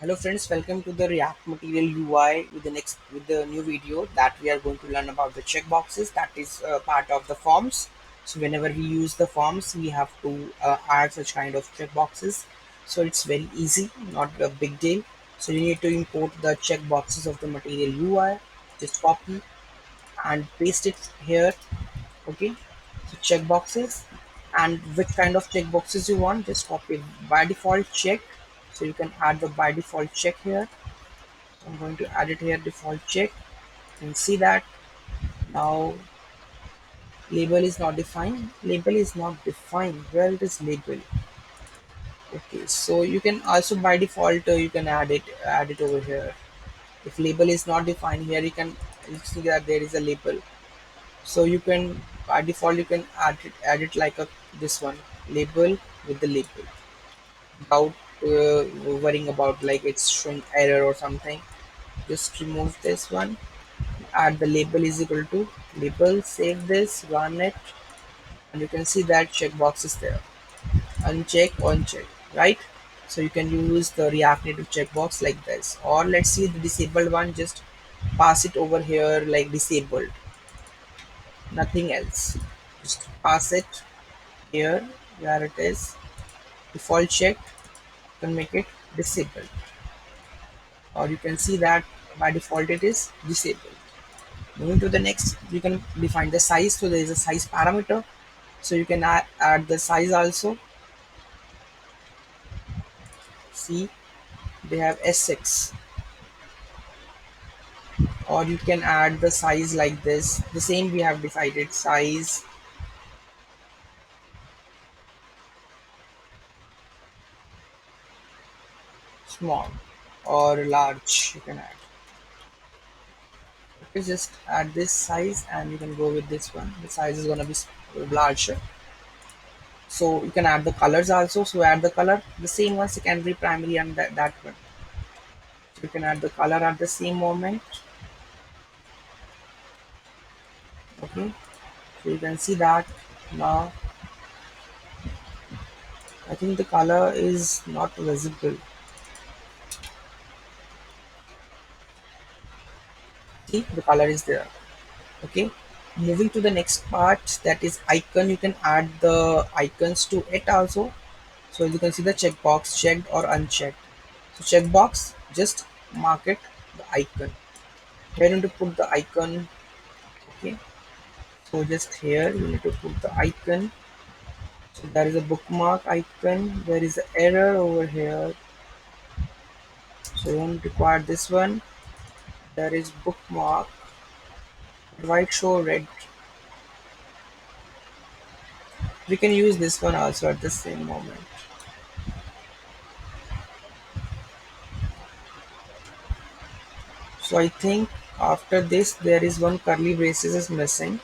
Hello friends, welcome to the React Material UI with the new video that we are going to learn about the checkboxes. That is part of the forms. So whenever we use the forms, we have to add such kind of checkboxes. So it's very easy, not a big deal. So you need to import the checkboxes of the Material UI. Just copy and paste it here. Okay. So checkboxes and which kind of checkboxes you want, just copy by default check. So you can add the by default check here. I'm going to add it here, default check. You can see that now label is not defined. Label is not defined. Where it is label? Okay, so you can also by default you can add it over here. If label is not defined here, you see that there is a label. So you can by default you can add it like a this one label with the label without worrying about like it's showing error or something. Just remove this one, add the label is equal to label, save this, run it, and you can see that checkbox is there. Uncheck, uncheck, right? So you can use the React Native checkbox like this. Or let's see the disabled one, just pass it over here like disabled, nothing else. Just pass it here where it is default check, you can make it disabled. Or you can see that by default it is disabled. Moving to the next, you can define the size. So there is a size parameter. So you can add the size also. See, they have S6. Or you can add the size like this. The same we have decided size small or large. You can add. Okay, just add this size and you can go with this one. The size is gonna be larger. So you can add the colors also. So add the color, the same one, secondary, primary, and that one. So you can add the color at the same moment. Okay, so you can see that now. I think the color is not visible. See, the color is there. Okay, moving to the next part, that is icon. You can add the icons to it also. So you can see the checkbox checked or unchecked. So checkbox, just mark it the icon. Here you need to put the icon. Okay, so just here you need to put the icon. So there is a bookmark icon. There is an error over here. So you don't require this one. There is bookmark. White show red. We can use this one also at the same moment. So I think after this there is one curly braces is missing,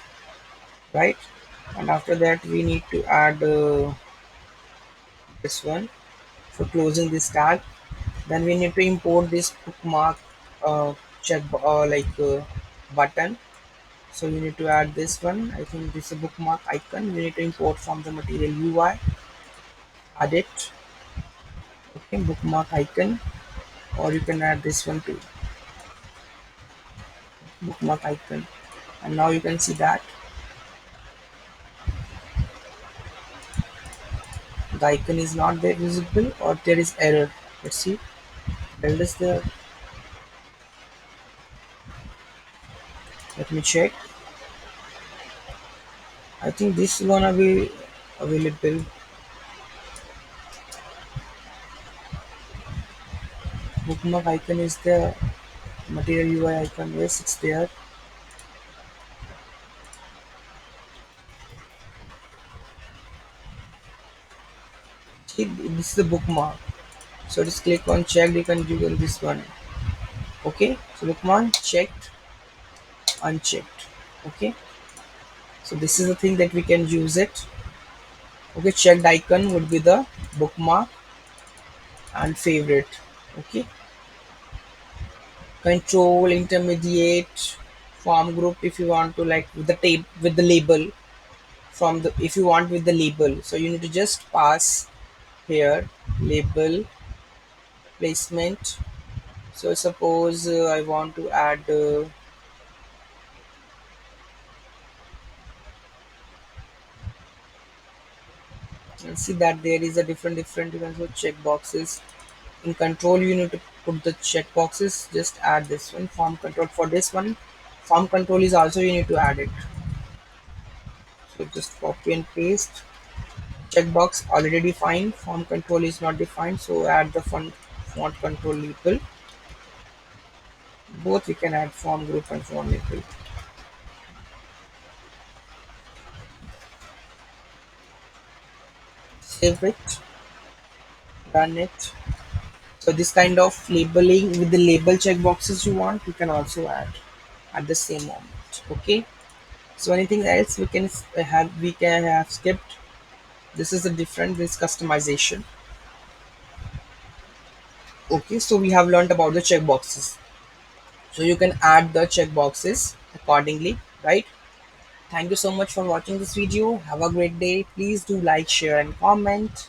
right? And after that we need to add this one for closing this tag. Then we need to import this bookmark check button. So you need to add this one. I think this is a bookmark icon. We need to import from the material UI. Add it. Okay, bookmark icon, or you can add this one too, bookmark icon. And now you can see that the icon is not there visible or there is error. Let's see. Error is there. Let me check. I think this is gonna be available. Bookmark icon is there. Material UI icon, yes, it's there. See, this is the bookmark. So just click on check. You can do this one. Okay. So bookmark checked, unchecked. Okay. So this is the thing that we can use it. Okay. Checked icon would be the bookmark and favorite. Okay. Control intermediate form group if you want to like with the tape with the label from the if you want with the label, so you need to just pass here label placement. So suppose I want to add and see that there is a different kinds of checkboxes. In control you need to put the checkboxes. Just add this one, form control. For this one, form control is also you need to add it. So just copy and paste. Checkbox already defined, form control is not defined, so add the font control label. Both we can add, form group and font label. Save it, run it. So this kind of labeling with the label checkboxes you want, you can also add at the same moment. Okay. So anything else we can have skipped. This is the different, this customization. Okay, so we have learned about the checkboxes. So you can add the checkboxes accordingly, right? Thank you so much for watching this video. Have a great day. Please do like, share, and comment.